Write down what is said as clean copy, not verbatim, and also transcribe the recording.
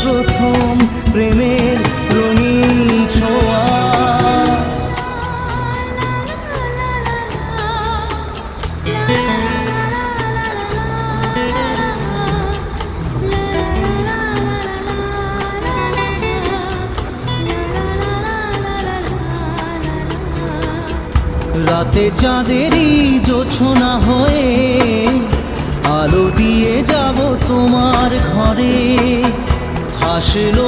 প্রথম প্রেমের রঙিন ছোঁয়া। রাতে চাঁদেরই জোছনা হয়ে আলো দিয়ে যাব তোমার ঘরে। হাসলো